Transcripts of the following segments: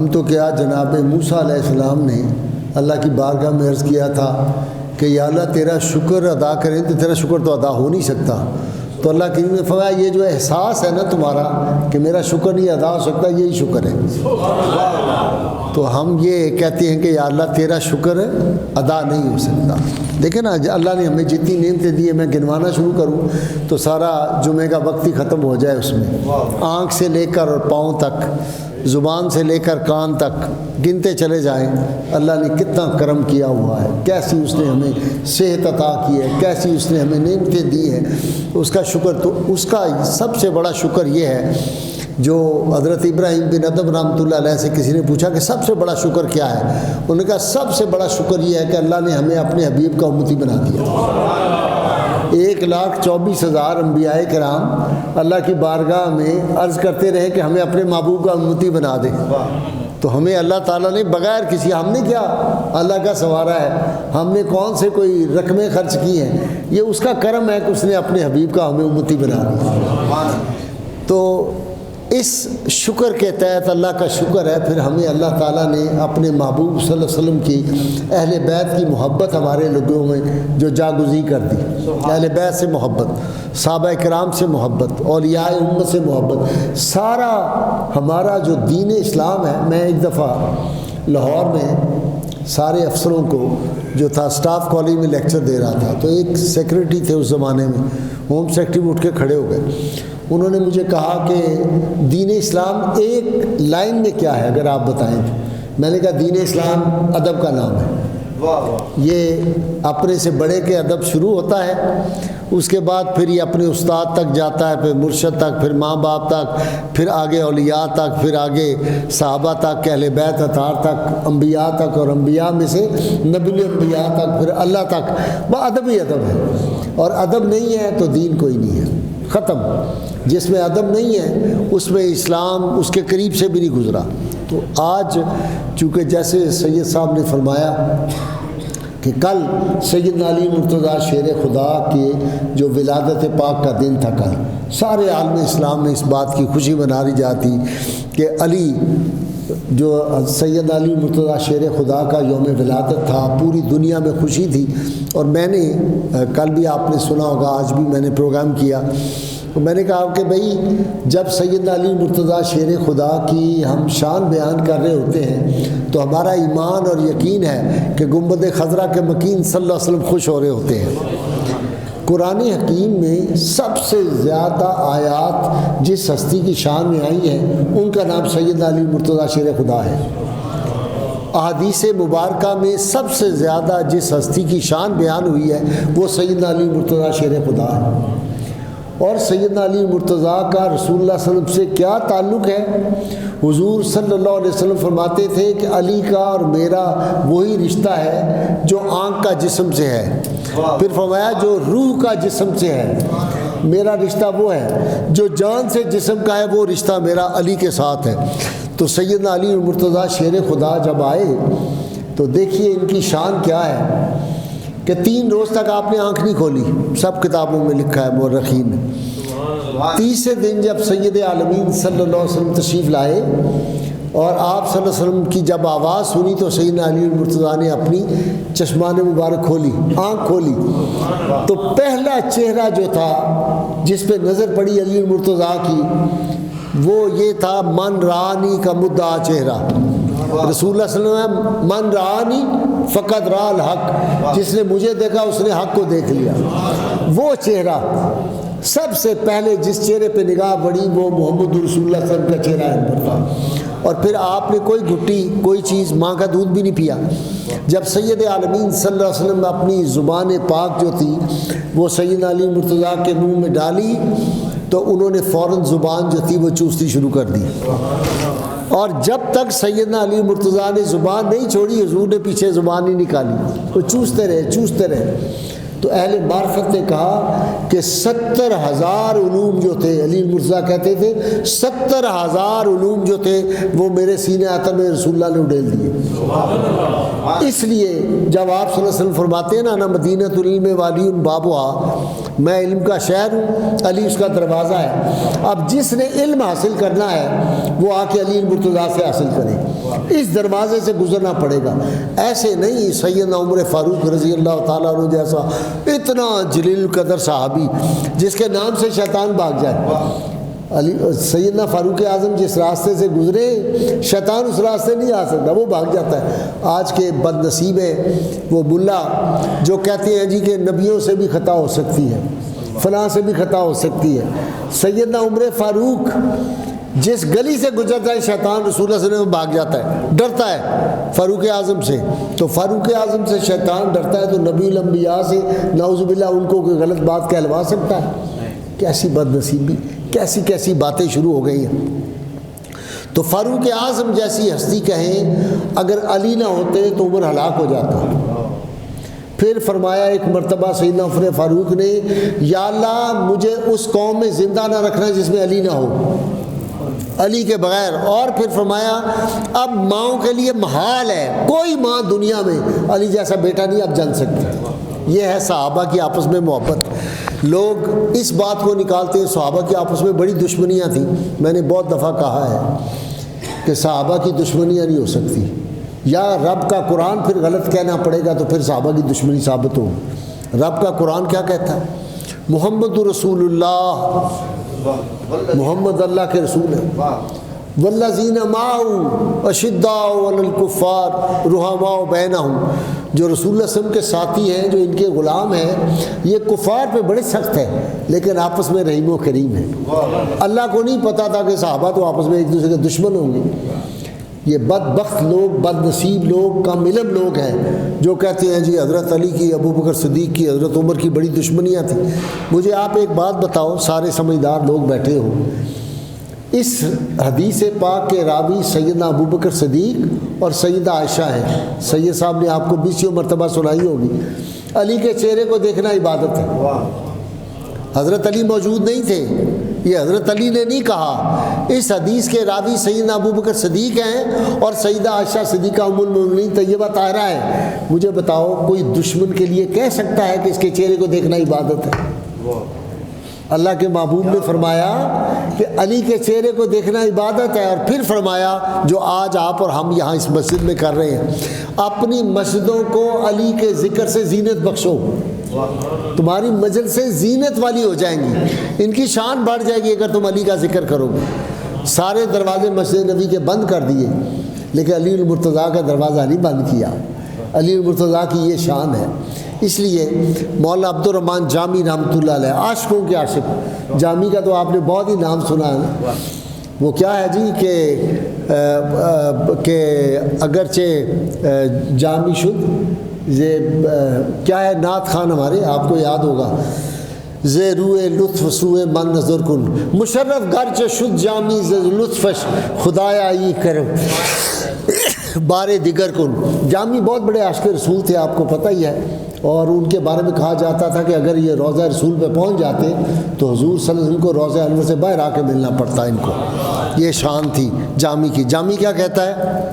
تو کیا جناب موسیٰ علیہ السلام نے اللہ کی بارگاہ میں عرض کیا تھا کہ یا اللہ تیرا شکر ادا کریں تو تیرا شکر تو ادا ہو نہیں سکتا. تو اللہ کریم نے فرمایا یہ جو احساس ہے نا تمہارا کہ میرا شکر نہیں ادا ہو سکتا، یہی شکر ہے. تو ہم یہ کہتے ہیں کہ یا اللہ تیرا شکر ادا نہیں ہو سکتا. دیکھیں نا اللہ نے ہمیں جتنی نعمتیں دی ہے، میں گنوانا شروع کروں تو سارا جمعے کا وقت ہی ختم ہو جائے. اس میں آنکھ سے لے کر اور پاؤں تک، زبان سے لے کر کان تک گنتے چلے جائیں اللہ نے کتنا کرم کیا ہوا ہے، کیسی اس نے ہمیں صحت عطا کی ہے، کیسی اس نے ہمیں نعمتیں دی ہیں. اس کا شکر، تو اس کا سب سے بڑا شکر یہ ہے جو حضرت ابراہیم بن ادم رحمۃ اللہ علیہ سے کسی نے پوچھا کہ سب سے بڑا شکر کیا ہے، انہوں نے کہا سب سے بڑا شکر یہ ہے کہ اللہ نے ہمیں اپنے حبیب کا امتی بنا دیا. 1,24,000 انبیاء کرام اللہ کی بارگاہ میں عرض کرتے رہے کہ ہمیں اپنے محبوب کا امتی بنا دے. تو ہمیں اللہ تعالیٰ نے بغیر کسی، ہم نے کیا اللہ کا سنوارا ہے، ہم نے کون سے کوئی رقمیں خرچ کی ہیں، یہ اس کا کرم ہے کہ اس نے اپنے حبیب کا ہمیں امتی بنا دیا. تو اس شکر کے تحت اللہ کا شکر ہے پھر ہمیں اللہ تعالیٰ نے اپنے محبوب صلی اللہ علیہ وسلم کی اہل بیت کی محبت ہمارے لوگوں میں جو جاگزی کر دی. اہل بیت سے محبت، صحابہ کرام سے محبت، اولیاء امت سے محبت، سارا ہمارا جو دین اسلام ہے. میں ایک دفعہ لاہور میں سارے افسروں کو جو تھا اسٹاف کالج میں لیکچر دے رہا تھا، تو ایک سیکرٹری تھے اس زمانے میں، ہوم سیکرٹری اٹھ کے کھڑے ہو گئے. انہوں نے مجھے کہا کہ دین اسلام ایک لائن میں کیا ہے اگر آپ بتائیں. میں نے کہا دین اسلام ادب کا نام ہے. یہ اپنے سے بڑے کے ادب شروع ہوتا ہے، اس کے بعد پھر یہ اپنے استاد تک جاتا ہے، پھر مرشد تک، پھر ماں باپ تک، پھر آگے اولیاء تک، پھر آگے صحابہ تک، اہل بیت اطہار تک، انبیاء تک، اور انبیاء میں سے نبی الانبیاء تک، پھر اللہ تک. وہ ادب ہی ادب ہے، اور ادب نہیں ہے تو دین کوئی نہیں ہے، ختم. جس میں ادب نہیں ہے اس میں اسلام اس کے قریب سے بھی نہیں گزرا. تو آج چونکہ جیسے سید صاحب نے فرمایا کہ کل سیدنا علی مرتضیٰ شیر خدا کے جو ولادت پاک کا دن تھا، کل سارے عالم اسلام میں اس بات کی خوشی منائی جاتی کہ علی جو سید علی مرتضیٰ شیر خدا کا یوم ولادت تھا، پوری دنیا میں خوشی تھی. اور میں نے کل بھی آپ نے سنا ہوگا، آج بھی میں نے پروگرام کیا، تو میں نے کہا کہ بھئی جب سیدنا علی مرتضیٰ شیر خدا کی ہم شان بیان کر رہے ہوتے ہیں تو ہمارا ایمان اور یقین ہے کہ گنبد خضرا کے مکین صلی اللہ علیہ وسلم خوش ہو رہے ہوتے ہیں. قرآن حکیم میں سب سے زیادہ آیات جس ہستی کی شان میں آئی ہیں ان کا نام سیدنا علی مرتضیٰ شیر خدا ہے. احادیث مبارکہ میں سب سے زیادہ جس ہستی کی شان بیان ہوئی ہے وہ سیدنا علی مرتضیٰ شیر خدا ہے. اور سیدنا علی مرتضیٰ کا رسول اللہ صلی اللہ علیہ وسلم سے کیا تعلق ہے؟ حضور صلی اللہ علیہ وسلم فرماتے تھے کہ علی کا اور میرا وہی رشتہ ہے جو آنکھ کا جسم سے ہے. پھر فرمایا جو روح کا جسم سے ہے. میرا رشتہ وہ ہے جو جان سے جسم کا ہے، وہ رشتہ میرا علی کے ساتھ ہے. تو سیدنا علی مرتضیٰ شیر خدا جب آئے تو دیکھیے ان کی شان کیا ہے کہ 3 روز تک آپ نے آنکھ نہیں کھولی، سب کتابوں میں لکھا ہے مورخین نے. تیسرے دن جب سید عالمین صلی اللہ علیہ وسلم تشریف لائے اور آپ صلی اللہ علیہ وسلم کی جب آواز سنی تو سیدنا علی مرتضیٰ نے اپنی چشمان مبارک کھولی، آنکھ کھولی، تو پہلا چہرہ جو تھا جس پہ نظر پڑی علی مرتضیٰ کی وہ یہ تھا من رانی کا مدعا چہرہ. رسول اللہ صلی اللہ علیہ وسلم من رانی فقط را الحق، جس نے مجھے دیکھا اس نے حق کو دیکھ لیا. وہ چہرہ سب سے پہلے جس چہرے پہ نگاہ بڑی وہ محمد رسول اللہ صلی اللہ علیہ وسلم کا چہرہ انور تھا. اور پھر آپ نے کوئی گھٹی کوئی چیز ماں کا دودھ بھی نہیں پیا. جب سید عالمین صلی اللہ علیہ وسلم اپنی زبان پاک جو تھی وہ سیدنا علی مرتضیٰ کے منہ میں ڈالی تو انہوں نے فوراً زبان جو تھی وہ چوستی شروع کر دی. اور جب تک سیدنا علی مرتضیٰ نے زبان نہیں چھوڑی حضور نے پیچھے زبان نہیں نکالی، وہ چوستے رہے. تو اہل معرفت نے کہا کہ 70,000 علوم جو تھے، علی مرتضیٰ کہتے تھے 70,000 علوم جو تھے وہ میرے سینے عطر میں رسول اللہ نے اڈیل دیے. اس لیے جب آپ صلی اللہ علیہ وسلم فرماتے ہیں نا انا مدینۃ العلم والی بابها، میں علم کا شہر ہوں، علی اس کا دروازہ ہے. اب جس نے علم حاصل کرنا ہے وہ آ کے علی مرتضیٰ سے حاصل کرے. اس دروازے سے گزرنا پڑے گا. ایسے نہیں سیدنا عمر فاروق رضی اللہ تعالیٰ عنہ جیسا اتنا جلیل القدر صحابی جس کے نام سے شیطان بھاگ جائے. سیدنا فاروق اعظم جس راستے سے گزرے شیطان اس راستے نہیں آ سکتا, وہ بھاگ جاتا ہے. آج کے بد نصیب ہیں وہ ملا جو کہتے ہیں جی کہ نبیوں سے بھی خطا ہو سکتی ہے, فلاں سے بھی خطا ہو سکتی ہے. سیدنا عمر فاروق جس گلی سے گزرتا ہے شیطان رسول اللہ صلی اللہ علیہ وسلم بھاگ جاتا ہے, ڈرتا ہے فاروق اعظم سے. تو فاروق اعظم سے شیطان ڈرتا ہے تو نبی الانبیاء سے نعوذ باللہ ان کو کوئی غلط بات کہلوا سکتا ہے؟ کیسی بد نصیبی, کیسی کیسی باتیں شروع ہو گئی ہیں. تو فاروق اعظم جیسی ہستی کہیں اگر علی نہ ہوتے تو عمر ہلاک ہو جاتا. پھر فرمایا ایک مرتبہ سیدنا عمر فاروق نے, یا اللہ مجھے اس قوم میں زندہ نہ رکھنا جس میں علی نہ ہو, علی کے بغیر. اور پھر فرمایا اب ماؤں کے لیے محال ہے, کوئی ماں دنیا میں علی جیسا بیٹا نہیں اب جن سکتی. یہ ہے صحابہ کی آپس میں محبت. لوگ اس بات کو نکالتے ہیں صحابہ کی آپس میں بڑی دشمنیاں تھیں. میں نے بہت دفعہ کہا ہے کہ صحابہ کی دشمنیاں نہیں ہو سکتی, یا رب کا قرآن پھر غلط کہنا پڑے گا تو پھر صحابہ کی دشمنی ثابت ہو. رب کا قرآن کیا کہتا ہے؟ محمد رسول اللہ, محمد اللہ کے رسول ہے. والذین معہ اشداء علی الکفار رحماء بینہم, جو رسول اللہ صلی اللہ علیہ وسلم کے ساتھی ہیں, جو ان کے غلام ہیں, یہ کفار پہ بڑے سخت ہیں لیکن آپس میں رحیم و کریم ہیں. اللہ کو نہیں پتا تھا کہ صحابہ تو آپس میں ایک دوسرے کے دشمن ہوں گے. یہ بدبخت لوگ, بد نصیب لوگ, کم علم لوگ ہیں جو کہتے ہیں جی حضرت علی کی, ابو بکر صدیق کی, حضرت عمر کی بڑی دشمنیاں تھیں. مجھے آپ ایک بات بتاؤ, سارے سمجھدار لوگ بیٹھے ہو, اس حدیث پاک کے راوی سیدنا ابو بکر صدیق اور سیدہ عائشہ ہیں. سید صاحب نے آپ کو 20 مرتبہ سنائی ہوگی, علی کے چہرے کو دیکھنا عبادت ہے. حضرت علی موجود نہیں تھے, یہ حضرت علی نے نہیں کہا. اس حدیث کے راوی سیدنا ابو بکر صدیق ہیں اور سیدہ عائشہ صدیقہ ام المؤمنین طیبہ طاہرہ ہے. مجھے بتاؤ کوئی دشمن کے لیے کہہ سکتا ہے کہ اس کے چہرے کو دیکھنا عبادت ہے؟ اللہ کے محبوب نے فرمایا کہ علی کے چہرے کو دیکھنا عبادت ہے. اور پھر فرمایا جو آج آپ اور ہم یہاں اس مسجد میں کر رہے ہیں, اپنی مسجدوں کو علی کے ذکر سے زینت بخشو. تمہاری مجلسیں زینت والی ہو جائیں گی, ان کی شان بڑھ جائے گی اگر تم علی کا ذکر کرو گے. سارے دروازے مسجد نبی کے بند کر دیے لیکن علی المرتضیٰ کا دروازہ نہیں بند کیا. علی المرتضیٰ کی یہ شان ہے. اس لیے مولانا عبد الرحمن جامی رحمۃ اللہ علیہ, عاشقوں کے عاشق, جامی کا تو آپ نے بہت ہی نام سنا ہے. وہ کیا ہے جی کہ اگرچہ جامی شد, یہ کیا ہے نعت خان ہمارے, آپ کو یاد ہوگا, زے روئے لطف سوئے من نظر کن مشرف گرچہ شد جامی ز لطفش خدایا ای کرم بارے دیگر کن. جامی بہت بڑے عاشق رسول تھے, آپ کو پتہ ہی ہے. اور ان کے بارے میں کہا جاتا تھا کہ اگر یہ روضہ رسول پہ پہنچ جاتے تو حضور صلی اللہ علیہ وسلم کو روضہ انور سے باہر آ کے ملنا پڑتا ان کو. یہ شان تھی جامی کی. جامی کیا کہتا ہے؟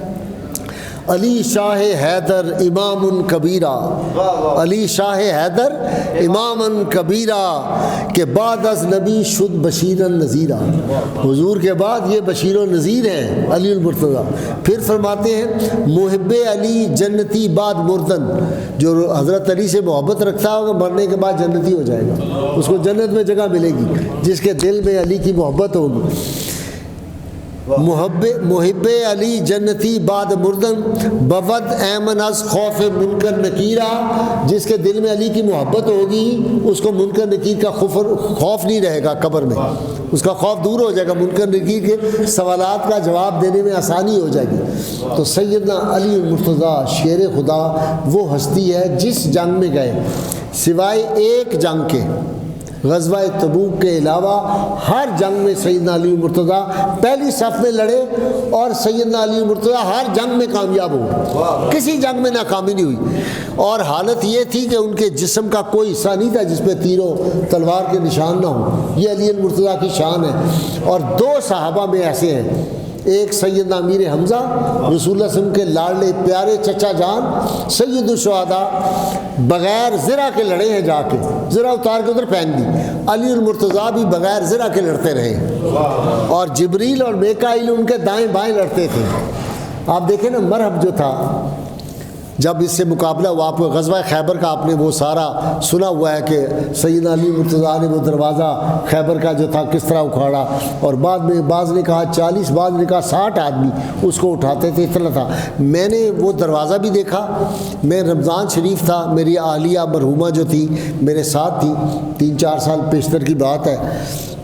علی شاہ حیدر امام کبیرہ, علی شاہ حیدر امام کبیرہ کے بعد از نبی شد بشیر نذیرہ. حضور کے بعد یہ بشیر و نذیر ہیں علی المرتضیٰ. پھر فرماتے ہیں محب علی جنتی بعد مردن, جو حضرت علی سے محبت رکھتا ہوگا مرنے کے بعد جنتی ہو جائے گا, اس کو جنت میں جگہ ملے گی جس کے دل میں علی کی محبت ہوگی. محب علی جنتی بعد مردن بود ایمن از خوف منکر نکیرہ, جس کے دل میں علی کی محبت ہوگی اس کو منکر نکیر کا خوف نہیں رہے گا, قبر میں اس کا خوف دور ہو جائے گا, منکر نکیر کے سوالات کا جواب دینے میں آسانی ہو جائے گی. تو سیدنا علی المرتضیٰ شیر خدا وہ ہستی ہے جس جنگ میں گئے سوائے ایک جنگ کے, غزوہ تبوک کے علاوہ ہر جنگ میں سیدنا علی المرتضیٰ پہلی صف میں لڑے اور سیدنا علی المرتضیٰ ہر جنگ میں کامیاب ہوئے, کسی جنگ میں ناکامی نہیں ہوئی. اور حالت یہ تھی کہ ان کے جسم کا کوئی حصہ نہیں تھا جس پہ تیروں تلوار کے نشان نہ ہوں. یہ علی المرتضیٰ کی شان ہے. اور دو صحابہ میں ایسے ہیں, ایک سیدنا امیر حمزہ رسول اللہ صلی اللہ علیہ وسلم کے لاڈلے پیارے چچا جان سید الشہداء, بغیر زرہ کے لڑے ہیں, جا کے زرہ اتار کے ادھر پھینک دی. علی المرتضیٰ بھی بغیر زرہ کے لڑتے رہے, اور جبریل اور میکائیل ان کے دائیں بائیں لڑتے تھے. آپ دیکھیں نا مرحب جو تھا جب اس سے مقابلہ ہوا، آپ کو غزوہ خیبر کا آپ نے وہ سارا سنا ہوا ہے کہ سیدنا علی مرتضیٰ نے وہ دروازہ خیبر کا جو تھا کس طرح اکھاڑا، اور بعد میں بعض نے کہا 40، بعض نے کہا 60 آدمی اس کو اٹھاتے تھے، اتنا تھا۔ میں نے وہ دروازہ بھی دیکھا، میں رمضان شریف تھا، میری اہلیہ مرحومہ جو تھی میرے ساتھ تھی، 3-4 سال پیشتر کی بات ہے،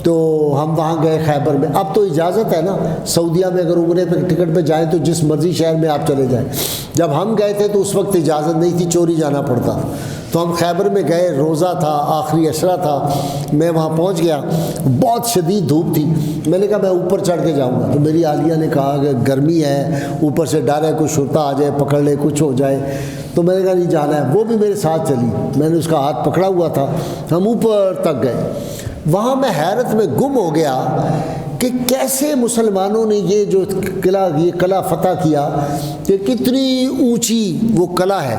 تو ہم وہاں گئے خیبر میں۔ اب تو اجازت ہے نا سعودیہ میں، اگر عمرے پہ ٹکٹ پہ جائیں تو جس مرضی شہر میں آپ چلے جائیں۔ جب ہم گئے تھے تو اس وقت اجازت نہیں تھی، چوری جانا پڑتا، تو ہم خیبر میں گئے، روزہ تھا، آخری عشرہ تھا، میں وہاں پہنچ گیا، بہت شدید دھوپ تھی، میں نے کہا میں اوپر چڑھ کے جاؤں گا، تو میری اہلیہ نے کہا کہ گرمی ہے، اوپر سے ڈر ہے کوئی شرطہ آ جائے پکڑ لے کچھ ہو جائے، تو میں نے کہا نہیں جانا ہے، وہ بھی میرے ساتھ چلی، میں نے اس کا ہاتھ پکڑا ہوا تھا، ہم اوپر تک گئے۔ وہاں میں حیرت میں گم ہو گیا کہ کیسے مسلمانوں نے یہ جو قلعہ فتح کیا، کہ کتنی اونچی وہ قلعہ ہے،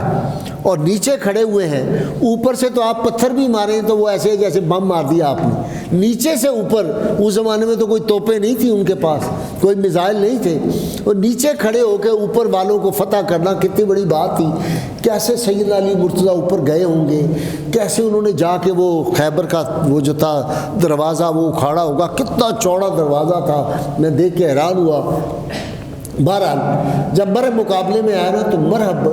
اور نیچے کھڑے ہوئے ہیں، اوپر سے تو آپ پتھر بھی ماریں تو وہ ایسے جیسے بم مار دیا آپ نے، نیچے سے اوپر، اس زمانے میں تو کوئی توپیں نہیں تھیں ان کے پاس، کوئی میزائل نہیں تھے، اور نیچے کھڑے ہو کے اوپر والوں کو فتح کرنا کتنی بڑی بات تھی۔ کیسے سیدنا علی مرتضیٰ اوپر گئے ہوں گے، کیسے انہوں نے جا کے وہ خیبر کا وہ جو تھا دروازہ وہ اکھاڑا ہوگا، کتنا چوڑا دروازہ تھا، میں دیکھ کے حیران ہوا۔ بہرحال جب مرحب مقابلے میں آیا نا، تو مرحب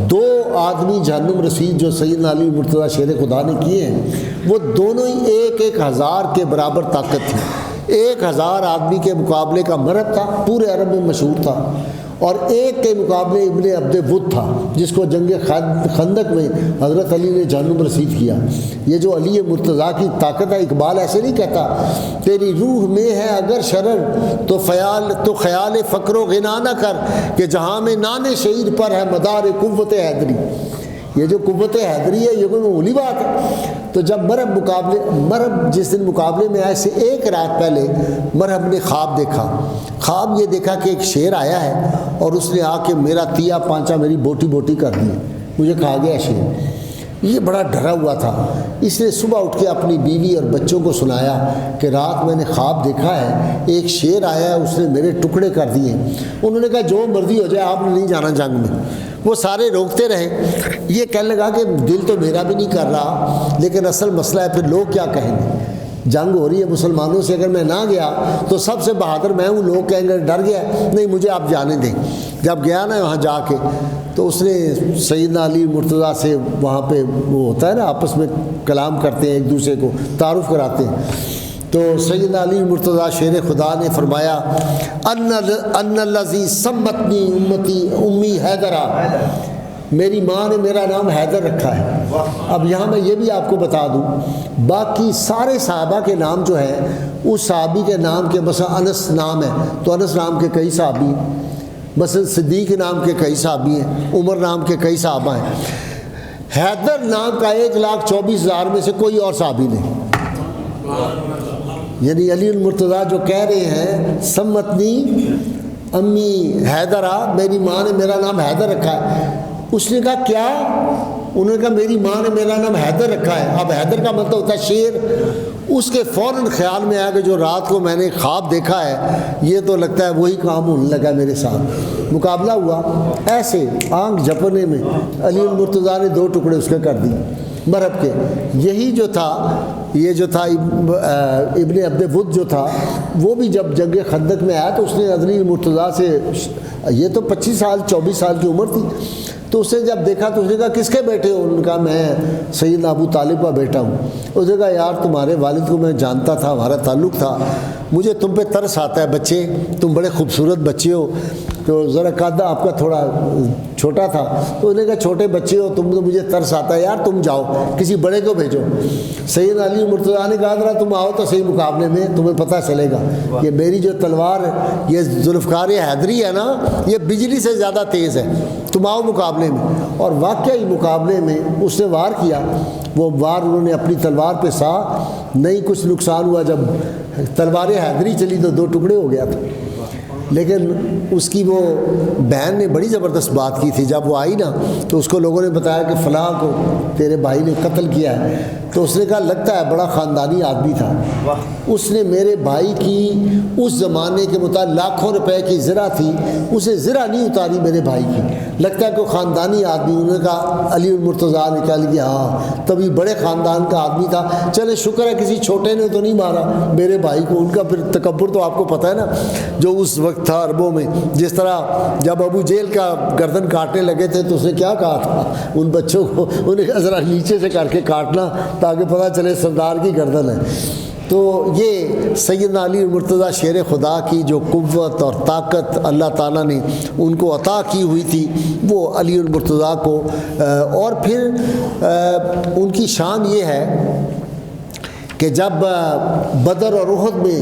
2 آدمی جہنم رسید جو سیدنا علی مرتضیٰ شیر خدا نے کیے ہیں، وہ دونوں ہی 1,000 کے برابر طاقت تھی۔ 1000 آدمی کے مقابلے کا مرحب تھا، پورے عرب میں مشہور تھا، اور 1 کے مقابلے ابن عبد ود تھا، جس کو جنگ خندق میں حضرت علی نے جہنم رسید کیا۔ یہ جو علی مرتضیٰ کی طاقت ہے، اقبال ایسے نہیں کہتا، تیری روح میں ہے اگر شرر تو خیال فقر و غنا نہ کر، کہ جہاں میں نان شعیر پر ہے مدار قوت حیدری۔ یہ جو قوت حیدری ہے یہ کوئی معمولی بات ہے۔ تو جب مرحب جس دن مقابلے میں آئے سے 1 رات پہلے مرحب نے خواب دیکھا۔ خواب یہ دیکھا کہ ایک شیر آیا ہے اور اس نے آ کے میرا تیا پانچا میری بوٹی بوٹی کر دی، مجھے کہا گیا شیر۔ یہ بڑا ڈرا ہوا تھا، اس نے صبح اٹھ کے اپنی بیوی اور بچوں کو سنایا کہ رات میں نے خواب دیکھا ہے، ایک شیر آیا ہے، اس نے میرے ٹکڑے کر دیے۔ انہوں نے کہا جو مرضی ہو جائے، آپ نے نہیں جانا جنگ میں۔ وہ سارے روکتے رہے، یہ کہنے لگا کہ دل تو میرا بھی نہیں کر رہا، لیکن اصل مسئلہ ہے پھر لوگ کیا کہیں گے، جنگ ہو رہی ہے مسلمانوں سے، اگر میں نہ گیا تو سب سے بہادر میں ہوں، لوگ کہیں گے ڈر گیا، نہیں مجھے آپ جانے دیں۔ جب گیا نا وہاں جا کے، تو اس نے سیدنا علی مرتضیٰ سے وہاں پہ وہ ہوتا ہے نا آپس میں کلام کرتے ہیں، ایک دوسرے کو تعارف کراتے ہیں، تو سیدنا علی مرتضیٰ شیر خدا نے فرمایا ان الذی سمتنی امی حیدرہ، میری ماں نے میرا نام حیدر رکھا ہے۔ اب یہاں میں یہ بھی آپ کو بتا دوں، باقی سارے صحابہ کے نام جو ہیں، اس صحابی کے نام کے مثلا انس نام ہے تو انس نام کے کئی صحابی ہیں، مثلا صدیق نام کے کئی صحابی ہیں، عمر نام کے کئی صحابہ ہیں، حیدر نام کا 1,24,000 میں سے کوئی اور صحابی نہیں۔ یعنی علی المرتضیٰ جو کہہ رہے ہیں سمتنی امی حیدرہ، میری ماں نے میرا نام حیدر رکھا ہے، اس نے کہا کیا؟ انہوں نے کہا میری ماں نے میرا نام حیدر رکھا ہے۔ اب حیدر کا مطلب ہوتا ہے شیر۔ اس کے فوراً خیال میں آیا کہ جو رات کو میں نے خواب دیکھا ہے، یہ تو لگتا ہے وہی کام ہونے لگا میرے ساتھ۔ مقابلہ ہوا، ایسے آنکھ جھپکنے میں علی المرتضیٰ نے 2 ٹکڑے اس کے کر دیے مرحب کے۔ یہی جو تھا، یہ جو تھا ابن عبد ود جو تھا، وہ بھی جب جنگ خندق میں آیا تو اس نے علی المرتضیٰ سے، یہ تو 25 سال 24 سال کی عمر تھی، تو اس نے جب دیکھا تو اس نے کہا کس کے بیٹے ہو؟ انہوں نے کہا میں سیدنا ابو طالب کا بیٹا ہوں۔ اس نے کہا یار تمہارے والد کو میں جانتا تھا، ہمارا تعلق تھا، مجھے تم پہ ترس آتا ہے، بچے تم بڑے خوبصورت بچے ہو، تو ذرا قد آپ کا تھوڑا چھوٹا تھا، تو انہوں نے کہا چھوٹے بچے ہو تم، تو مجھے ترس آتا ہے یار، تم جاؤ کسی بڑے کو بھیجو۔ سیدنا علی مرتضیٰ نے کہا ذرا تم آؤ تو صحیح مقابلے میں، تمہیں پتہ چلے گا کہ میری جو تلوار یہ ذوالفقار حیدری ہے نا، یہ بجلی سے زیادہ تیز ہے، تم آؤ مقابلے میں۔ اور واقعی مقابلے میں اس نے وار کیا، وہ وار انہوں نے اپنی تلوار پہ سا، نہیں کچھ نقصان ہوا، جب تلوار حیدری چلی تو 2 ٹکڑے ہو گیا تھا۔ لیکن اس کی وہ بہن نے بڑی زبردست بات کی تھی. جب وہ آئی نا تو اس کو لوگوں نے بتایا کہ فلاں کو تیرے بھائی نے قتل کیا ہے. تو اس نے کہا لگتا ہے بڑا خاندانی آدمی تھا, اس نے میرے بھائی کی اس زمانے کے مطابق لاکھوں روپے کی زرہ تھی, اسے زرہ نہیں اتاری میرے بھائی کی, لگتا ہے کہ خاندانی آدمی. انہوں نے کہا علی المرتضیٰ نے کہا کہ ہاں تبھی بڑے خاندان کا آدمی تھا. چلے شکر ہے کسی چھوٹے نے تو نہیں مارا میرے بھائی کو. ان کا پھر تکبر تو آپ کو پتہ ہے نا جو اس وقت تھا عربوں میں. جس طرح جب ابو جہل کا گردن کاٹنے لگے تھے تو اس نے کیا کہا تھا ان بچوں کو, انہیں کہا ذرا نیچے سے کر کے کاٹنا تاکہ پتہ چلے سردار کی گردن ہے. تو یہ سیدنا علی المرتضیٰ شیر خدا کی جو قوت اور طاقت اللہ تعالیٰ نے ان کو عطا کی ہوئی تھی وہ علی المرتضیٰ کو. اور پھر ان کی شان یہ ہے کہ جب بدر اور احد میں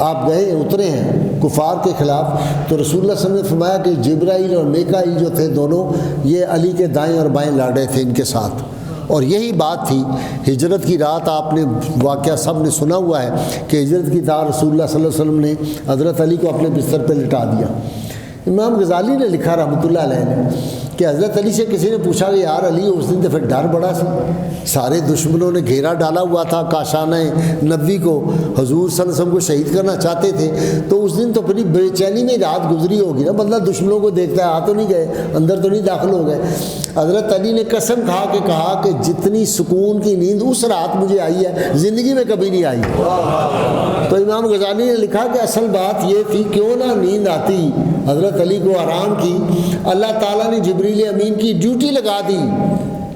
آپ گئے اترے ہیں کفار کے خلاف تو رسول اللہ صلی اللہ علیہ وسلم نے فرمایا کہ جبرائیل اور میکائیل جو تھے دونوں یہ علی کے دائیں اور بائیں لاڑے تھے ان کے ساتھ. اور یہی بات تھی ہجرت کی رات. آپ نے واقعہ سب نے سنا ہوا ہے کہ ہجرت کی رات رسول اللہ صلی اللہ علیہ وسلم نے حضرت علی کو اپنے بستر پہ لٹا دیا. امام غزالی نے لکھا رحمۃ اللہ علیہ نے کہ حضرت علی سے کسی نے پوچھا کہ یار علی اس دن تو پھر ڈر بڑا سی, سارے دشمنوں نے گھیرا ڈالا ہوا تھا کاشانہ نبوی کو, حضور صلی اللہ علیہ وسلم کو شہید کرنا چاہتے تھے, تو اس دن تو اپنی بے چینی میں رات گزری ہوگی نا, بندہ دشمنوں کو دیکھتا ہے آ تو نہیں گئے, اندر تو نہیں داخل ہو گئے. حضرت علی نے قسم کھا کے کہا کہ جتنی سکون کی نیند اس رات مجھے آئی ہے زندگی میں کبھی نہیں آئی. تو امام غزالی نے لکھا کہ اصل بات یہ تھی کیوں نہ نیند آتی حضرت علی کو آرام کی, اللہ تعالیٰ نے جبریل امین کی ڈیوٹی لگا دی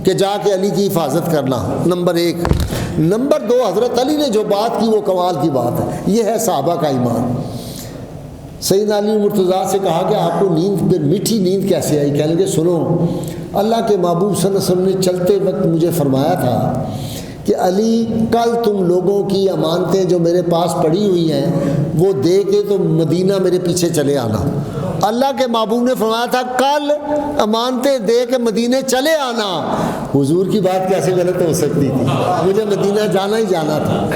کہ جا کے علی کی حفاظت کرنا. نمبر 1. نمبر 2, حضرت علی نے جو بات کی وہ کمال کی بات ہے. یہ ہے صحابہ کا ایمان. سیدنا علی مرتضیٰ سے کہا کہ آپ کو نیند پھر میٹھی نیند کیسے آئی؟ کہنے لگے سنو, اللہ کے محبوب صلی اللہ علیہ وسلم نے چلتے وقت مجھے فرمایا تھا کہ علی کل تم لوگوں کی امانتیں جو میرے پاس پڑی ہوئی ہیں وہ دے کے تو مدینہ میرے پیچھے چلے آنا. اللہ کے محبوب نے فرمایا تھا کل امانتیں دے کے مدینے چلے آنا. حضور کی بات کیسے غلط ہو سکتی تھی؟ مجھے مدینہ جانا ہی جانا تھا.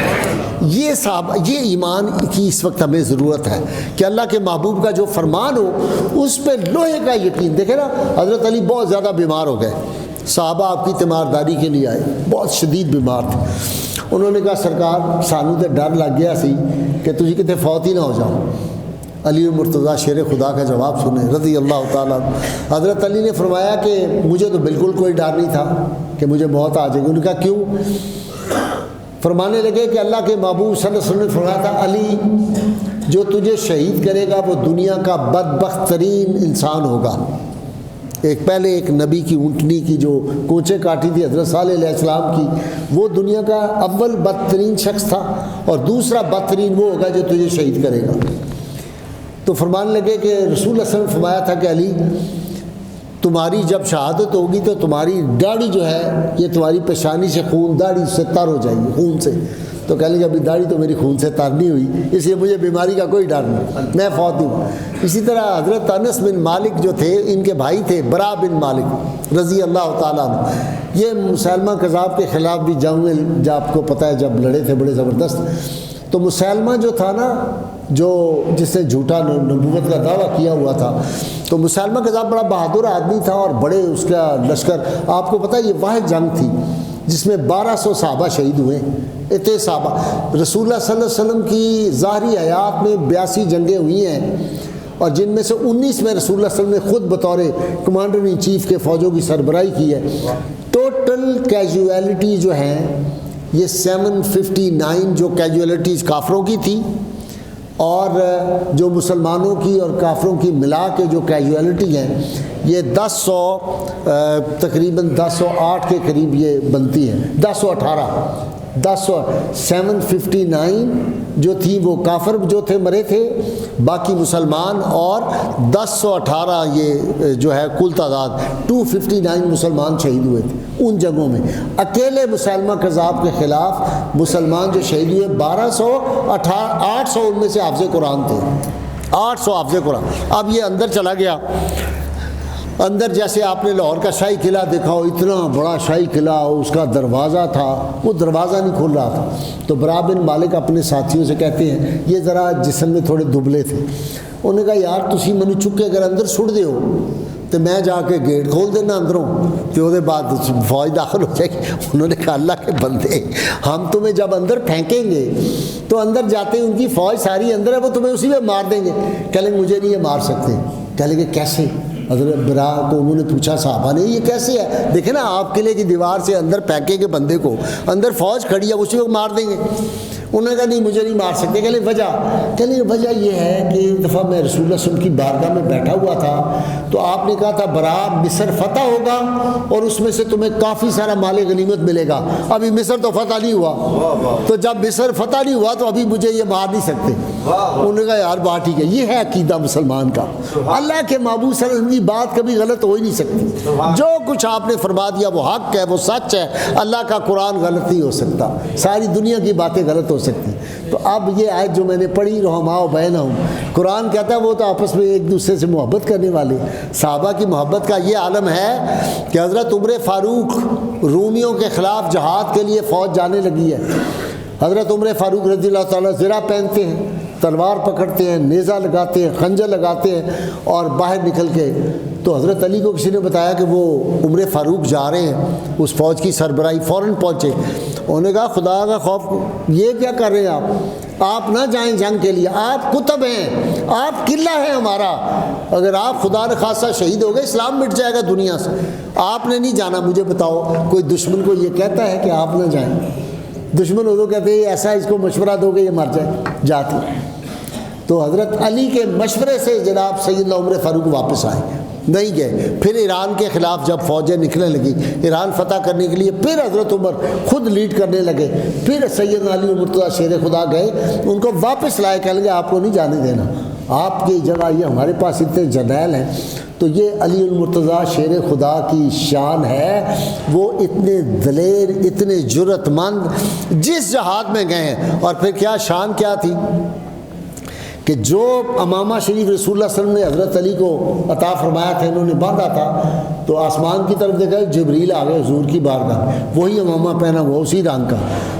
یہ صاحب یہ ایمان کی اس وقت ہمیں ضرورت ہے کہ اللہ کے محبوب کا جو فرمان ہو اس پہ لوہے کا یقین. دیکھیں نا حضرت علی بہت زیادہ بیمار ہو گئے, صحابہ آپ کی تیمارداری کے لیے آئے, بہت شدید بیمار تھے. انہوں نے کہا سرکار سانو تے ڈر لگ گیا سی کہ تجھے کتے فوت ہی نہ ہو جاؤ. علی المرتضیٰ شیر خدا کا جواب سنیں رضی اللہ تعالیٰ. حضرت علی نے فرمایا کہ مجھے تو بالکل کوئی ڈر نہیں تھا کہ مجھے موت آ جائے گی. انہوں نے کہا کیوں؟ فرمانے لگے کہ اللہ کے محبوب صلی اللہ علیہ وسلم نے فرمایا تھا علی جو تجھے شہید کرے گا وہ دنیا کا بدبخت ترین انسان ہوگا. پہلے ایک نبی کی اونٹنی کی جو کونچے کاٹی تھی حضرت صالح علیہ السلام کی, وہ دنیا کا اول بدترین شخص تھا, اور دوسرا بدترین وہ ہوگا جو تجھے شہید کرے گا. تو فرمانے لگے کہ رسول اللہ صلی اللہ علیہ وسلم نے فرمایا تھا کہ علی تمہاری جب شہادت ہوگی تو تمہاری داڑھی جو ہے یہ تمہاری پیشانی سے خون داڑھی سے تر ہو جائے گی خون سے. تو کہہ لیں کہ ابھی داڑھی تو میری خون سے تر نہیں ہوئی, اس لیے مجھے بیماری کا کوئی ڈر نہیں, میں فوت ہوں. اسی طرح حضرت انس بن مالک جو تھے ان کے بھائی تھے برا بن مالک رضی اللہ تعالیٰ عنہ, یہ مسلمہ کذاب کے خلاف بھی جنگ میں جو آپ کو پتہ ہے جب لڑے تھے بڑے زبردست. تو مسلمہ جو تھا نا جو جس نے جھوٹا نبوت کا دعویٰ کیا ہوا تھا, تو مسلمہ کذاب بڑا بہادر آدمی تھا اور بڑے اس کا لشکر. آپ کو پتہ ہے یہ واحد جنگ تھی جس میں 1200 صحابہ شہید ہوئے. اتنے صحابہ, رسول اللہ صلی اللہ علیہ وسلم کی ظاہری حیات میں 82 جنگیں ہوئی ہیں, اور جن میں سے 19 میں رسول اللہ صلی اللہ علیہ وسلم نے خود بطور کمانڈر ان چیف کے فوجوں کی سربراہی کی ہے. ٹوٹل کیجویلٹی جو ہیں یہ 759 جو کیجویلٹیز کافروں کی تھی, اور جو مسلمانوں کی اور کافروں کی ملا کے جو کیجویلٹی ہیں یہ 1000 تقریباً 1008 کے قریب یہ بنتی ہے. 759 جو تھی وہ کافر جو تھے مرے تھے, باقی مسلمان, اور 1018 یہ جو ہے کل تعداد 259 مسلمان شہید ہوئے تھے ان جنگوں میں. اکیلے مسلمہ کذاب کے خلاف مسلمان جو شہید ہوئے 800 ان میں سے حافظ قرآن تھے, 800 حافظ قرآن. اب یہ اندر چلا گیا, اندر جیسے آپ نے لاہور کا شاہی قلعہ دیکھا ہو, اتنا بڑا شاہی قلعہ, اس کا دروازہ تھا, وہ دروازہ نہیں کھل رہا تھا. تو برا بن مالک اپنے ساتھیوں سے کہتے ہیں, یہ ذرا جسم میں تھوڑے دبلے تھے, انہوں نے کہا یار تسی منو چک کے اگر اندر سٹ دیو تو میں جا کے گیٹ کھول دینا اندروں تو وہ بعد فوج داخل ہو جائے گی۔ انہوں نے کہا اللہ کے بندے، ہم تمہیں جب اندر پھینکیں گے تو اندر جاتے ان کی فوج ساری اندر ہے، وہ تمہیں اسی میں مار دیں گے۔ کہہ لیں مجھے نہیں یہ مار سکتے۔ کہہ لیں گے کیسے؟ حضرت برا کو انہوں نے پوچھا صحابہ نے یہ کیسے ہے؟ دیکھیں نا آپ قلعے کی دیوار سے اندر پھینکیں گے بندے کو، اندر فوج کھڑی ہے اسی وقت مار دیں گے۔ انہوں نے کہا نہیں مجھے نہیں مار سکتے۔ کہہ لیں وجہ؟ کہہ لیں وجہ یہ ہے کہ ایک دفعہ میں رسول اللہ صلی اللہ علیہ وسلم کی بارگاہ میں بیٹھا ہوا تھا تو آپ نے کہا تھا برا مصر فتح ہوگا اور اس میں سے تمہیں کافی سارا مال غنیمت ملے گا۔ ابھی مصر تو فتح نہیں ہوا، تو جب مصر فتح نہیں ہوا تو ابھی مجھے یہ مار نہیں سکتے۔ انہوں نے کہا یار بات ٹھیک ہے، یہ ہے عقیدہ مسلمان کا۔ اللہ کے محبوب صلی اللہ علیہ وسلم کی بات کبھی غلط ہو ہی نہیں سکتی۔ جو کچھ آپ نے فرما دیا وہ حق ہے، وہ سچ ہے۔ اللہ کا قرآن غلط نہیں ہو سکتا، ساری دنیا کی باتیں غلط ہو سکتی۔ تو اب یہ آیت جو میں نے پڑھی رحماء بینہم، قرآن کہتا ہے وہ تو آپس میں ایک دوسرے سے محبت کرنے والے۔ صحابہ کی محبت کا یہ عالم ہے کہ حضرت عمر فاروق رومیوں کے خلاف جہاد کے لیے فوج جانے لگی ہے۔ حضرت عمر فاروق رضی اللہ تعالیٰ زرہ پہنتے ہیں، تلوار پکڑتے ہیں، نیزہ لگاتے ہیں، خنجر لگاتے ہیں اور باہر نکل کے تو حضرت علی کو کسی نے بتایا کہ وہ عمر فاروق جا رہے ہیں اس فوج کی سربراہی، فوراً پہنچے۔ انہوں نے کہا خدا کا خوف یہ کیا کر رہے ہیں آپ نہ جائیں جنگ کے لیے، آپ کتب ہیں، آپ قلعہ ہے ہمارا، اگر آپ خدا نے خاصہ شہید ہو گئے اسلام مٹ جائے گا دنیا سے، آپ نے نہیں جانا۔ مجھے بتاؤ کوئی دشمن کو یہ کہتا ہے کہ آپ نہ جائیں؟ دشمن ہو تو کہتے ہیں ایسا اس کو مشورہ دو گے یہ مر جائے جاتی۔ تو حضرت علی کے مشورے سے جناب سیدنا عمر فاروق واپس آئے، نہیں گئے۔ پھر ایران کے خلاف جب فوجیں نکلنے لگی ایران فتح کرنے کے لیے، پھر حضرت عمر خود لیڈ کرنے لگے، پھر سیدنا علی مرتضیٰ شیر خدا گئے، ان کو واپس لائے، کہہ لگے آپ کو نہیں جانے دینا، آپ کی جگہ یہ ہمارے پاس اتنے جرنیل ہیں۔ تو یہ علی المرتضیٰ شیر خدا کی شان ہے، وہ اتنے دلیر، اتنے جرأت مند جس جہاد میں گئے ہیں۔ اور پھر کیا شان کیا تھی کہ جو امامہ شریف رسول اللہ صلی اللہ علیہ وسلم نے حضرت علی کو عطا فرمایا تھا، انہوں نے باندھا تھا، تو آسمان کی طرف دیکھا جبریل آ گئے حضور کی بارگاہ میں، وہی امامہ پہنا ہوا اسی رنگ کا۔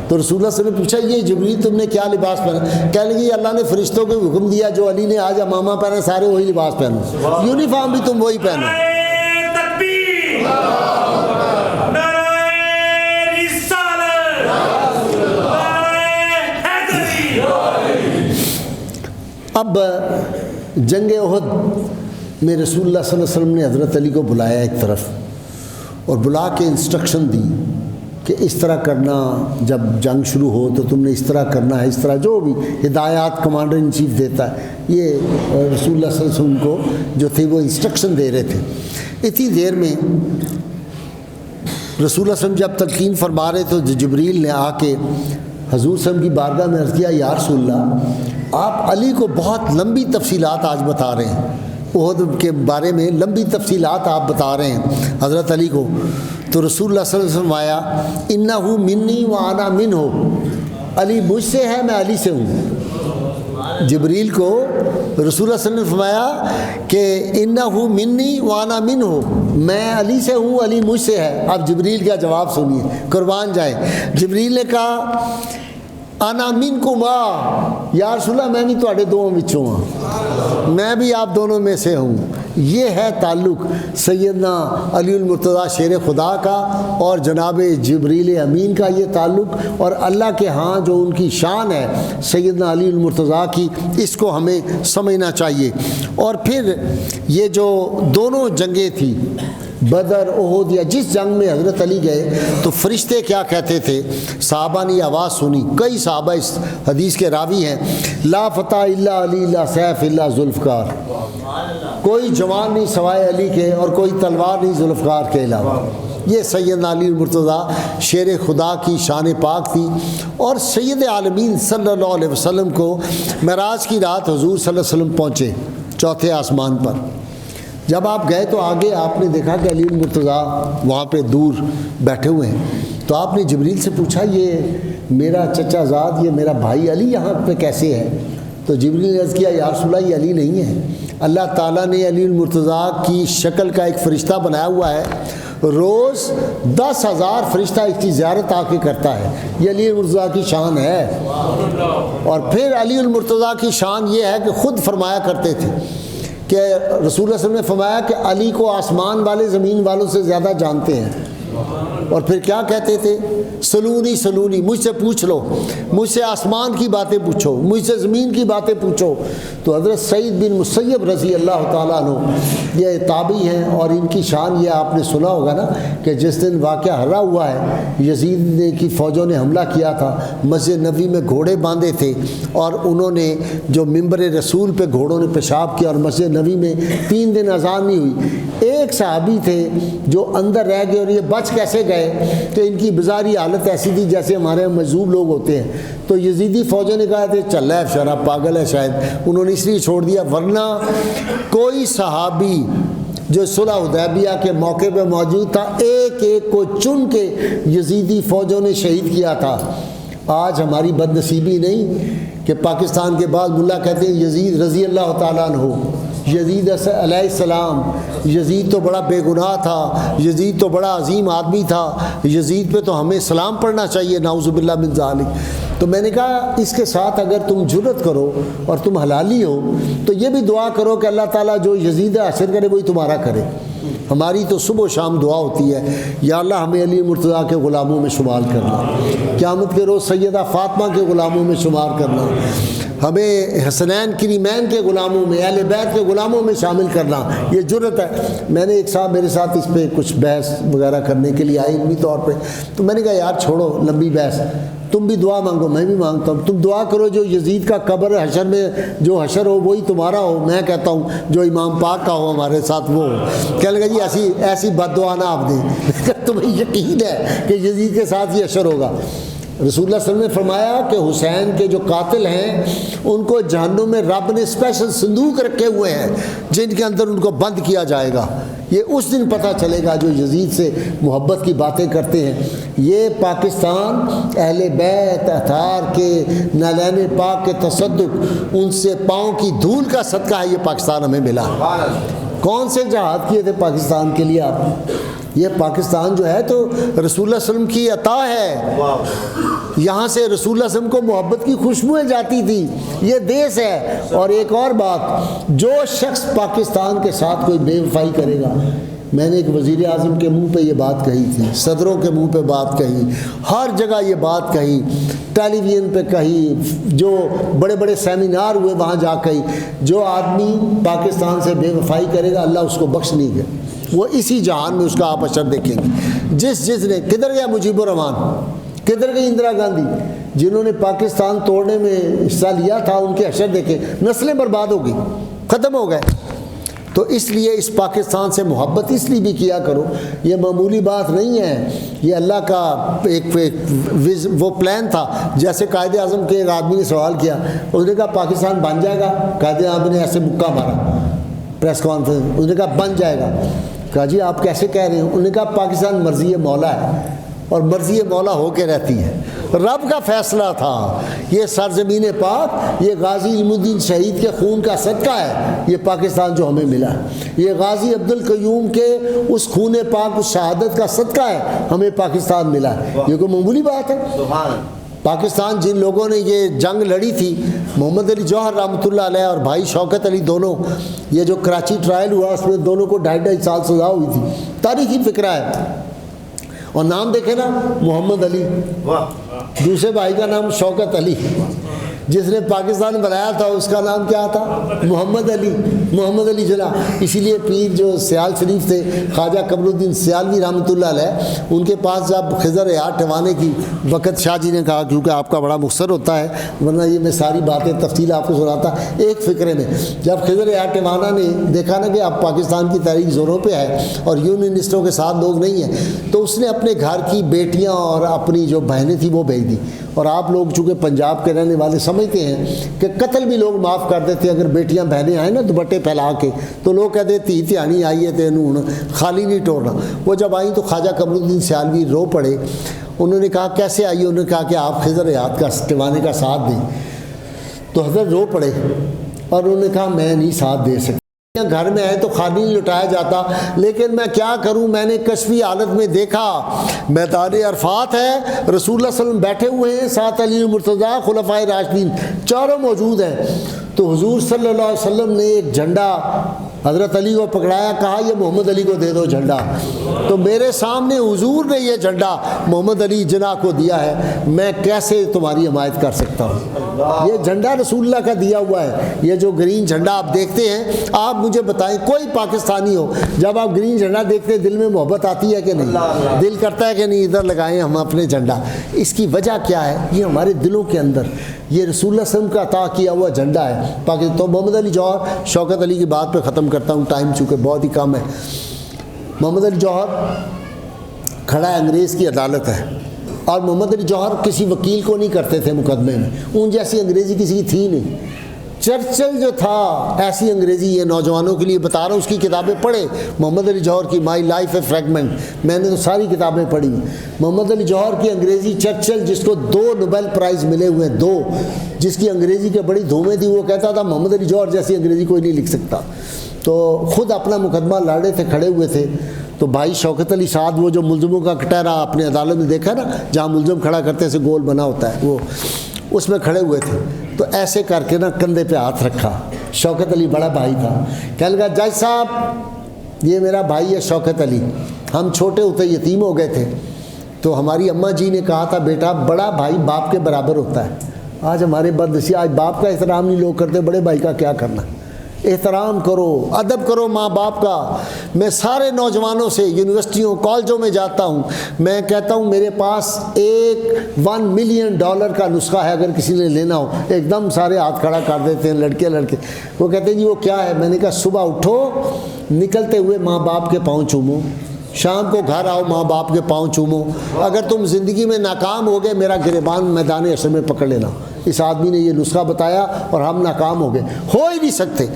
تو رسول اللہ صلی اللہ علیہ وسلم نے پوچھا یہ جبریل تم نے کیا لباس پہنا؟ کہنے لگے اللہ نے فرشتوں کو حکم دیا جو علی نے آج امامہ پہنا سارے وہی لباس پہنو، یونیفارم بھی تم وہی پہنو۔ اب جنگ احد میں رسول اللہ صلی اللہ علیہ وسلم نے حضرت علی کو بلایا ایک طرف اور بلا کے انسٹرکشن دی کہ اس طرح کرنا، جب جنگ شروع ہو تو تم نے اس طرح کرنا ہے، اس طرح جو بھی ہدایات کمانڈر ان چیف دیتا ہے، یہ رسول اللہ صلی اللہ علیہ وسلم کو جو تھے وہ انسٹرکشن دے رہے تھے۔ اتنی دیر میں رسول اللہ صلی اللہ علیہ وسلم جب تلقین فرما رہے تو جبریل نے آ کے حضور صلی اللہ علیہ وسلم کی بارگاہ میں عرض کیا یا رسول اللہ آپ علی کو بہت لمبی تفصیلات آج بتا رہے ہیں، احد کے بارے میں لمبی تفصیلات آپ بتا رہے ہیں حضرت علی کو۔ تو رسول اللہ صلی اللہ علیہ وسلم آیا انہ منی و انا منہ، علی مجھ سے ہے میں علی سے ہوں۔ جبریل کو رسول اللہ صلی اللہ علیہ وسلم نے فرمایا کہ انہ منی و انا منہ، میں علی سے ہوں علی مجھ سے ہے۔ اب جبریل کا جواب سنیے، قربان جائیں۔ جبریل نے کہا انا منکما، یا رسول اللہ میں بھی تواڈے دونوں وچوں ہاں، میں بھی آپ دونوں میں سے ہوں۔ یہ ہے تعلق سیدنا علی المرتضیٰ شیر خدا کا اور جناب جبریل امین کا، یہ تعلق اور اللہ کے ہاں جو ان کی شان ہے سیدنا علی المرتضیٰ کی، اس کو ہمیں سمجھنا چاہیے۔ اور پھر یہ جو دونوں جنگیں تھیں بدر احد یا جس جنگ میں حضرت علی گئے تو فرشتے کیا کہتے تھے، صحابہ نے آواز سنی، کئی صحابہ اس حدیث کے راوی ہیں، لا فتح الا علی لا سیف الا ذوالفقار، کوئی جوان نہیں سوائے علی کے اور کوئی تلوار نہیں ذوالفقار کے علاوہ۔ یہ سیدنا علی المرتضیٰ شیر خدا کی شان پاک تھی۔ اور سید عالمین صلی اللہ علیہ وسلم کو معراج کی رات حضور صلی اللہ علیہ وسلم پہنچے چوتھے آسمان پر۔ جب آپ گئے تو آگے آپ نے دیکھا کہ علی المرتضیٰ وہاں پہ دور بیٹھے ہوئے ہیں، تو آپ نے جبریل سے پوچھا یہ میرا چچا زاد، یہ میرا بھائی علی یہاں پہ کیسے ہے؟ تو جبریل نے عرض کیا یا رسول اللہ یہ علی نہیں ہے، اللہ تعالیٰ نے علی المرتضیٰ کی شکل کا ایک فرشتہ بنایا ہوا ہے، روز 10,000 فرشتہ اس کی زیارت آ کے کرتا ہے۔ یہ علی المرتضیٰ کی شان ہے۔ اور پھر علی المرتضیٰ کی شان یہ ہے کہ خود فرمایا کرتے تھے کہ رسول اللہ صلی اللہ علیہ وسلم نے فرمایا کہ علی کو آسمان والے زمین والوں سے زیادہ جانتے ہیں۔ اور پھر کیا کہتے تھے؟ سلونی سلونی، مجھ سے پوچھ لو، مجھ سے آسمان کی باتیں پوچھو، مجھ سے زمین کی باتیں پوچھو۔ تو حضرت سعید بن مسیب رضی اللہ تعالیٰ عنہ یہ تابعی ہیں، اور ان کی شان یہ آپ نے سنا ہوگا نا کہ جس دن واقعہ ہرا ہوا ہے، یزید نے کی فوجوں نے حملہ کیا تھا، مسجد نبوی میں گھوڑے باندھے تھے اور انہوں نے جو ممبر رسول پہ گھوڑوں نے پیشاب کیا، اور مسجد نبوی میں 3 دن اذان نہیں ہوئی۔ ایک صحابی تھے جو اندر رہ گئے، اور یہ بچ کیسے گئے کہ ان کی بظاہری حالت ایسی تھی جیسے ہمارے مجذوب لوگ ہوتے ہیں۔ تو یزیدی فوجوں نے کہا تھے چل رہا ہے شراب پاگل ہے شاید، انہوں نے اس لیے چھوڑ دیا، ورنہ کوئی صحابی جو صلح حدیبیہ کے موقع پہ موجود تھا ایک ایک کو چن کے یزیدی فوجوں نے شہید کیا تھا۔ آج ہماری بد نصیبی نہیں کہ پاکستان کے بعد ملا کہتے ہیں یزید رضی اللہ تعالیٰ عنہ، یزید علیہ السلام، یزید تو بڑا بے گناہ تھا، یزید تو بڑا عظیم آدمی تھا، یزید پہ تو ہمیں سلام پڑھنا چاہیے، نعوذ باللہ من ذالک۔ تو میں نے کہا اس کے ساتھ اگر تم جرت کرو اور تم حلالی ہو تو یہ بھی دعا کرو کہ اللہ تعالیٰ جو یزید حشر کرے وہی تمہارا کرے۔ ہماری تو صبح و شام دعا ہوتی ہے، یا اللہ ہمیں علی مرتضیٰ کے غلاموں میں شمار کرنا، قیامت کے روز سیدہ فاطمہ کے غلاموں میں شمار کرنا، ہمیں حسنین کریمین کے غلاموں میں، اہل بیت کے غلاموں میں شامل کرنا، یہ جرت ہے۔ میں نے ایک صاحب میرے ساتھ اس پہ کچھ بحث وغیرہ کرنے کے لیے آئے علمی طور پہ، تو میں نے کہا یار چھوڑو لمبی بحث، تم بھی دعا مانگو، میں بھی مانگتا ہوں، تم دعا کرو جو یزید کا قبر حشر میں جو حشر ہو وہی تمہارا ہو، میں کہتا ہوں جو امام پاک کا ہو ہمارے ساتھ وہ ہو۔ کہنے لگا جی ایسی بد دعا نہ آپ دیں، تمہیں یقین ہے کہ یزید کے ساتھ یہ حشر ہوگا۔ رسول اللہ صلی اللہ علیہ وسلم نے فرمایا کہ حسین کے جو قاتل ہیں ان کو جہنم میں رب نے اسپیشل صندوق رکھے ہوئے ہیں جن کے اندر ان کو بند کیا جائے گا۔ یہ اس دن پتہ چلے گا جو یزید سے محبت کی باتیں کرتے ہیں۔ یہ پاکستان اہل بیت اطہار کے نالین پاک کے تصدق، ان سے پاؤں کی دھول کا صدقہ ہے یہ پاکستان ہمیں ملا۔ کون سے جہاد کیے تھے پاکستان کے لیے آپ نے؟ یہ پاکستان جو ہے تو رسول اللہ صلی اللہ علیہ وسلم کی عطا ہے، یہاں سے رسول اللہ صلی اللہ علیہ وسلم کو محبت کی خوشبوئیں جاتی تھی، یہ دیس ہے۔ اور ایک اور بات، جو شخص پاکستان کے ساتھ کوئی بے وفائی کرے گا، میں نے ایک وزیر اعظم کے منہ پہ یہ بات کہی تھی، صدروں کے منہ پہ بات کہی، ہر جگہ یہ بات کہی، ٹیلی ویژن پہ کہی، جو بڑے بڑے سیمینار ہوئے وہاں جا کہی، جو آدمی پاکستان سے بے وفائی کرے گا اللہ اس کو بخش نہیں گا، وہ اسی جہان میں اس کا آپ اشر دیکھیں گے۔ جس نے کدھر گیا مجیب الرحمان، کدھر گئی اندرا گاندھی، جنہوں نے پاکستان توڑنے میں حصہ لیا تھا، ان کے اشر دیکھیں، نسلیں برباد ہو گئی، ختم ہو گئے۔ تو اس لیے اس پاکستان سے محبت اس لیے بھی کیا کرو، یہ معمولی بات نہیں ہے، یہ اللہ کا ایک وہ پلان تھا۔ جیسے قائد اعظم کے ایک آدمی نے سوال کیا، اس نے کہا پاکستان بن جائے گا، قائد اعظم نے ایسے مکہ مارا پریس کانفرنس، اس نے کہا بن جائے گا۔ کہا جی آپ کیسے کہہ رہے ہیں؟ انہوں نے کہا پاکستان مرضی مولا ہے اور مرضی مولا ہو کے رہتی ہے، رب کا فیصلہ تھا۔ یہ سرزمین پاک، یہ غازی علم الدین شہید کے خون کا صدقہ ہے یہ پاکستان جو ہمیں ملا ہے، یہ غازی عبد القیوم کے اس خون پاک، اس شہادت کا صدقہ ہے ہمیں پاکستان ملا ہے۔ یہ کوئی معمولی بات ہے؟ پاکستان جن لوگوں نے یہ جنگ لڑی تھی، محمد علی جوہر رحمۃ اللہ علیہ اور بھائی شوکت علی دونوں، یہ جو کراچی ٹرائل ہوا اس میں دونوں کو 2.5 سال سزا ہوئی تھی، تاریخی فقرہ ہے۔ اور نام دیکھیں نا، محمد علی، دوسرے بھائی کا نام شوکت علی، جس نے پاکستان بنایا تھا اس کا نام کیا تھا؟ محمد علی، محمد علی جناح۔ اسی لیے پیر جو سیال شریف تھے، خواجہ قمر الدین سیالوی رحمۃ اللہ علیہ، ان کے پاس جب خضر حیات ٹھوانے کی وقت شاہ جی نے کہا کیونکہ آپ کا بڑا مختصر ہوتا ہے ورنہ یہ میں ساری باتیں تفصیل آپ کو سناتا ایک فقرے میں، جب خضر حیات ٹھوانا نے دیکھا نا کہ اب پاکستان کی تاریخ زوروں پہ ہے اور یونینسٹوں کے ساتھ لوگ نہیں ہیں، تو اس نے اپنے گھر کی بیٹیاں اور اپنی جو بہنیں تھیں وہ بھیج دی۔ اور آپ لوگ چونکہ پنجاب کے رہنے والے سمجھتے ہیں کہ قتل بھی لوگ معاف کر دیتے ہیں اگر بیٹیاں بہنیں آئیں نا دوپٹے پھیلا کے، تو لوگ کہتے ہیں تھی تھیانی آئی ہے تینوں خالی نہیں ٹورنا۔ وہ جب آئیں تو خواجہ قمر الدین سیالوی رو پڑے، انہوں نے کہا کیسے آئی؟ انہوں نے کہا کہ آپ خضر حیات کا ٹھوانے کا ساتھ دیں، تو حضرت رو پڑے اور انہوں نے کہا میں نہیں ساتھ دے سکتا۔ گھر میں آئے تو خالی نہیں لٹایا جاتا، لیکن میں کیا کروں، میں نے کشفی حالت میں دیکھا میدان عرفات ہے، رسول اللہ صلی اللہ علیہ وسلم بیٹھے ہوئے ہیں، ساتھ علی مرتضیٰ خلفائے راشدین چاروں موجود ہیں، تو حضور صلی اللہ علیہ وسلم نے ایک جھنڈا حضرت علی کو پکڑایا، کہا یہ محمد علی کو دے دو جھنڈا، تو میرے سامنے حضور نے یہ جھنڈا محمد علی جناح کو دیا ہے، میں کیسے تمہاری حمایت کر سکتا ہوں؟ یہ جھنڈا رسول اللہ کا دیا ہوا ہے، یہ جو گرین جھنڈا آپ دیکھتے ہیں، آپ مجھے بتائیں کوئی پاکستانی ہو، جب آپ گرین جھنڈا دیکھتے ہیں دل میں محبت آتی ہے کہ نہیں؟ دل کرتا ہے کہ نہیں ادھر لگائیں ہم اپنے جھنڈا؟ اس کی وجہ کیا ہے؟ یہ ہمارے دلوں کے اندر یہ رسول اللہ صلی اللہ علیہ وسلم کا عطا کیا ہوا جھنڈا ہے پاکستان۔ تو محمد علی جوہر، شوکت علی کی بات پہ ختم کرتا ہوں، ٹائم چونکہ بہت ہی کم ہے۔ محمد علی جوہر کھڑا ہے، انگریز کی عدالت ہے، اور محمد علی جوہر کسی وکیل کو نہیں کرتے تھے مقدمے میں، ان جیسی انگریزی کسی کی تھی نہیں۔ چرچل جو تھا ایسی انگریزی، یہ نوجوانوں کے لیے بتا رہا ہوں، اس کی کتابیں پڑھے، محمد علی جوہر کی مائی لائف اے فریگمنٹ، میں نے تو ساری کتابیں پڑھی۔ محمد علی جوہر کی انگریزی، چرچل جس کو 2 نوبل پرائز ملے ہوئے ہیں، 2، جس کی انگریزی کے بڑی دھومیں تھی، وہ کہتا تھا محمد علی جوہر جیسی انگریزی کوئی نہیں لکھ سکتا، تو خود اپنا مقدمہ لڑ رہے تھے، کھڑے ہوئے تھے، تو بھائی شوکت علی صاحب، وہ جو ملزموں کا کٹہرا اپنے عدالت میں دیکھا نا، جہاں ملزم کھڑا کرتے سے گول بنا ہوتا ہے، وہ اس میں کھڑے ہوئے تھے، تو ایسے کر کے نا کندھے پہ ہاتھ رکھا، شوکت علی بڑا بھائی تھا، کہنے لگا جج صاحب یہ میرا بھائی ہے شوکت علی، ہم چھوٹے ہوتے یتیم ہو گئے تھے، تو ہماری اماں جی نے کہا تھا بیٹا بڑا بھائی باپ کے برابر ہوتا ہے، آج ہمارے بدنصیب، آج باپ کا احترام نہیں لوگ کرتے، بڑے بھائی کا کیا کرنا، احترام کرو، ادب کرو ماں باپ کا۔ میں سارے نوجوانوں سے یونیورسٹیوں کالجوں میں جاتا ہوں، میں کہتا ہوں میرے پاس $1 ملین کا نسخہ ہے، اگر کسی نے لینا ہو، ایک دم سارے ہاتھ کھڑا کر دیتے ہیں لڑکے، وہ کہتے ہیں جی وہ کیا ہے؟ میں نے کہا صبح اٹھو، نکلتے ہوئے ماں باپ کے پاؤں چومو، شام کو گھر آؤ ماں باپ کے پاؤں چومو، اگر تم زندگی میں ناکام ہو گئے میرا گریبان میدان حشر میں پکڑ لینا۔ اس آدمی نے یہ نسخہ بتایا اور ہم ناکام ہو گئے، ہو ہی نہیں سکتے۔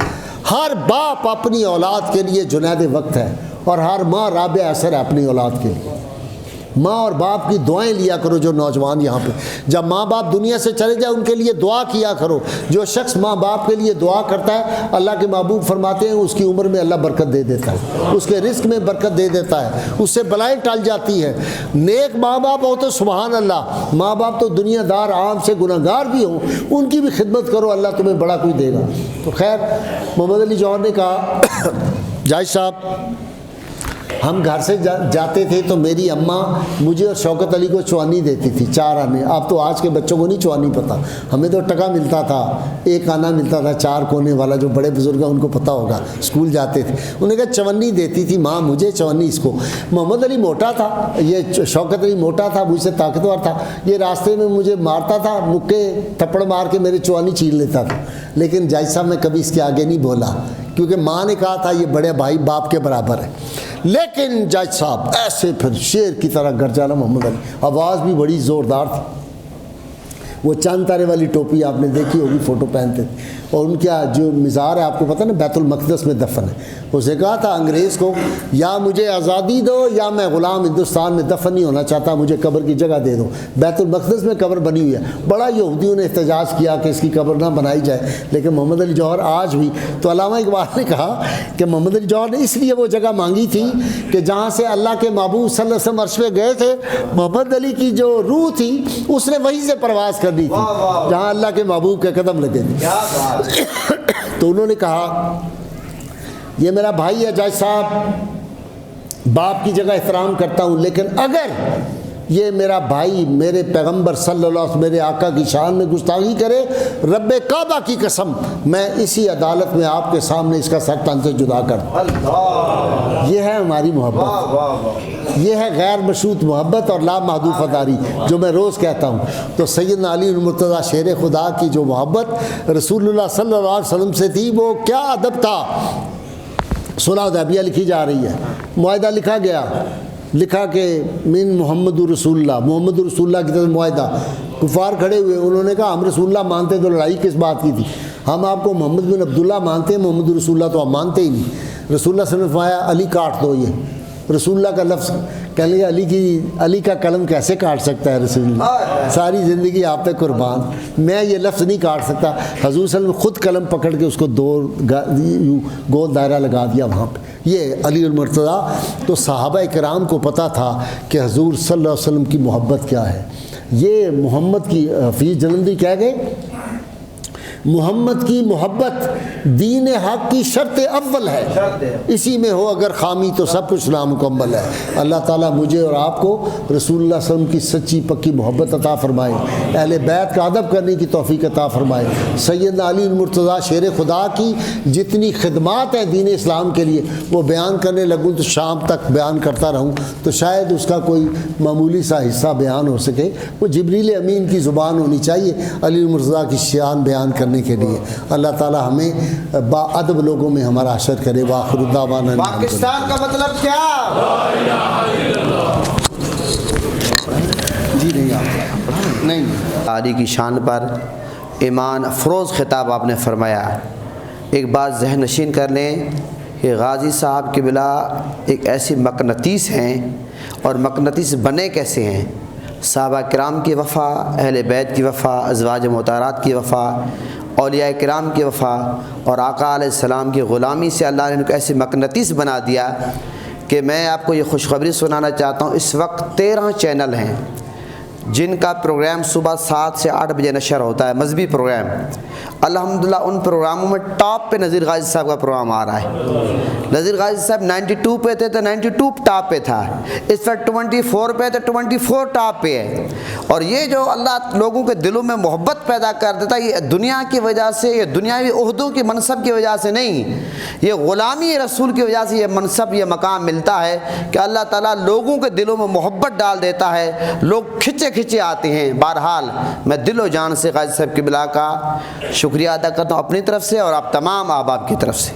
ہر باپ اپنی اولاد کے لیے جنید وقت ہے، اور ہر ماں رابع اثر ہے اپنی اولاد کے لیے۔ ماں اور باپ کی دعائیں لیا کرو، جو نوجوان یہاں پہ جب ماں باپ دنیا سے چلے جائیں ان کے لیے دعا کیا کرو۔ جو شخص ماں باپ کے لیے دعا کرتا ہے، اللہ کے محبوب فرماتے ہیں اس کی عمر میں اللہ برکت دے دیتا ہے، اس کے رزق میں برکت دے دیتا ہے، اس سے بلائیں ٹل جاتی ہے۔ نیک ماں باپ ہو تو سبحان اللہ، ماں باپ تو دنیا دار عام سے گناہ گار بھی ہوں، ان کی بھی خدمت کرو، اللہ تمہیں بڑا کوئی دے گا۔ تو خیر محمد علی جوہر نے کہا جج صاحب ہم گھر سے جاتے تھے تو میری اماں مجھے اور شوکت علی کو چوانی دیتی تھی، 4 آنے۔ اب تو آج کے بچوں کو نہیں چوانی پتہ، ہمیں تو ٹکا ملتا تھا، 1 آنا ملتا تھا 4 کونے والا، جو بڑے بزرگ ہیں ان کو پتہ ہوگا، اسکول جاتے تھے۔ انہوں نے کہا چوانی دیتی تھی ماں مجھے، چوانی اس کو۔ محمد علی موٹا تھا، یہ شوکت علی موٹا تھا، مجھ سے طاقتور تھا، یہ راستے میں مجھے مارتا تھا، مکے تھپڑ مار کے میرے چوانی چھین لیتا تھا، لیکن جج صاحب میں کبھی اس کے آگے نہیں بولا، کیونکہ ماں نے کہا تھا یہ بڑے بھائی باپ کے برابر ہے۔ لیکن جج صاحب ایسے پھر شیر کی طرح گرجانا محمد علی، آواز بھی بڑی زوردار تھی، وہ چاند تارے والی ٹوپی آپ نے دیکھی ہوگی، فوٹو پہنتے تھے، اور ان کا جو مزار ہے آپ کو پتہ نا بیت المقدس میں دفن ہے۔ اسے کہا تھا انگریز کو یا مجھے آزادی دو یا میں غلام ہندوستان میں دفن نہیں ہونا چاہتا، مجھے قبر کی جگہ دے دو۔ بیت المقدس میں قبر بنی ہوئی ہے، بڑا یہودیوں نے احتجاج کیا کہ اس کی قبر نہ بنائی جائے، لیکن محمد علی جوہر آج بھی، تو علامہ اقبال نے کہا کہ محمد علی جوہر نے اس لیے وہ جگہ مانگی تھی کہ جہاں سے اللہ کے محبوب صلی اللہ علیہ وسلم عرش پہ گئے تھے، محمد علی کی جو روح تھی اس نے وہیں سے پرواز کرنی تھی جہاں اللہ کے محبوب کے قدم لگے تھے۔ تو انہوں نے کہا یہ میرا بھائی ہے جج صاحب، باپ کی جگہ احترام کرتا ہوں، لیکن اگر یہ میرا بھائی میرے پیغمبر صلی اللہ علیہ وسلم میرے آقا کی شان میں گستاخی کرے، رب کعبہ کی قسم میں اسی عدالت میں آپ کے سامنے اس کا سر تن سے جدا کر دوں۔ یہ ہے ہماری محبت، یہ ہے غیر مشروط محبت اور لا محدود وفاداری، جو میں روز کہتا ہوں۔ تو سیدنا علی المرتضیٰ شیر خدا کی جو محبت رسول اللہ صلی اللہ علیہ وسلم سے تھی، وہ کیا ادب تھا۔ صلح حدیبیہ لکھی جا رہی ہے، معاہدہ لکھا گیا، لکھا کہ من محمد رسول اللہ، محمد رسول اللہ کی طرف معاہدہ۔ کفار کھڑے ہوئے، انہوں نے کہا ہم رسول اللہ مانتے تو لڑائی کس بات کی تھی، ہم آپ کو محمد بن عبداللہ مانتے ہیں، محمد رسول اللہ تو ہم مانتے ہی نہیں۔ رسول اللہ صلی اللہ علیہ وسلم نے فرمایا علی کاٹ دو، یہ رسول اللہ کا لفظ کہنے لگے علی کا قلم کیسے کاٹ سکتا ہے رسول اللہ، ساری زندگی آپ پہ قربان، میں یہ لفظ نہیں کاٹ سکتا۔ حضور صلی اللہ علیہ وسلم خود قلم پکڑ کے اس کو گول دائرہ لگا دیا وہاں پہ، یہ علی المرتضیٰ۔ تو صحابہ کرام کو پتہ تھا کہ حضور صلی اللہ علیہ وسلم کی محبت کیا ہے۔ یہ محمد کی حفیظ جلندی کہہ گئے محمد کی محبت دین حق کی شرط اول ہے، اسی میں ہو اگر خامی تو سب کچھ نامکمل ہے۔ اللہ تعالیٰ مجھے اور آپ کو رسول اللہ صلی اللہ علیہ وسلم کی سچی پکی محبت عطا فرمائے، اہل بیت کا ادب کرنے کی توفیق عطا فرمائے۔ سیدنا علی المرتضیٰ شیر خدا کی جتنی خدمات ہیں دین اسلام کے لیے وہ بیان کرنے لگوں تو شام تک بیان کرتا رہوں تو شاید اس کا کوئی معمولی سا حصہ بیان ہو سکے۔ وہ جبریل امین کی زبان ہونی چاہیے علی المرتضیٰ کی شان بیان کرنے کے لیے۔ اللہ تعالیٰ ہمیں با ادب لوگوں میں ہمارا حشر کرے۔ وآخر دعوانا پاکستان کا مطلب کیا؟ جی نہیں علی کی شان پر ایمان افروز خطاب آپ نے فرمایا۔ ایک بات ذہن نشین کر لیں کہ غازی صاحب کے بلا ایک ایسی مقناطیس ہیں، اور مقناطیس بنے کیسے ہیں؟ صحابہ کرام کی وفا، اہل بیت کی وفا، ازواج مطہرات کی وفا، اولیاء کرام کی وفا، اور آقا علیہ السلام کی غلامی سے اللہ نے ان کو ایسی مقناطیس بنا دیا کہ میں آپ کو یہ خوشخبری سنانا چاہتا ہوں۔ اس وقت 13 چینل ہیں جن کا پروگرام صبح 7 سے 8 بجے نشر ہوتا ہے، مذہبی پروگرام۔ الحمدللہ ان پروگراموں میں ٹاپ پہ نذیر غازی صاحب کا پروگرام آ رہا ہے۔ نذیر غازی صاحب 92 پہ تھے تو 92 ٹاپ پہ تھا، اس وقت 24 پہ تو 24 ٹاپ پہ ہے۔ اور یہ جو اللہ لوگوں کے دلوں میں محبت پیدا کر دیتا ہے، یہ دنیا کی وجہ سے، یہ دنیاوی عہدوں کی منصب کی وجہ سے نہیں، یہ غلامی رسول کی وجہ سے یہ منصب، یہ مقام ملتا ہے کہ اللہ تعالیٰ لوگوں کے دلوں میں محبت ڈال دیتا ہے، لوگ کھچے آتے ہیں۔ بہرحال میں دل و جان سے غازی صاحب کی بلا کا شکریہ ادا کرتا ہوں اپنی طرف سے اور آپ تمام احباب کی طرف سے۔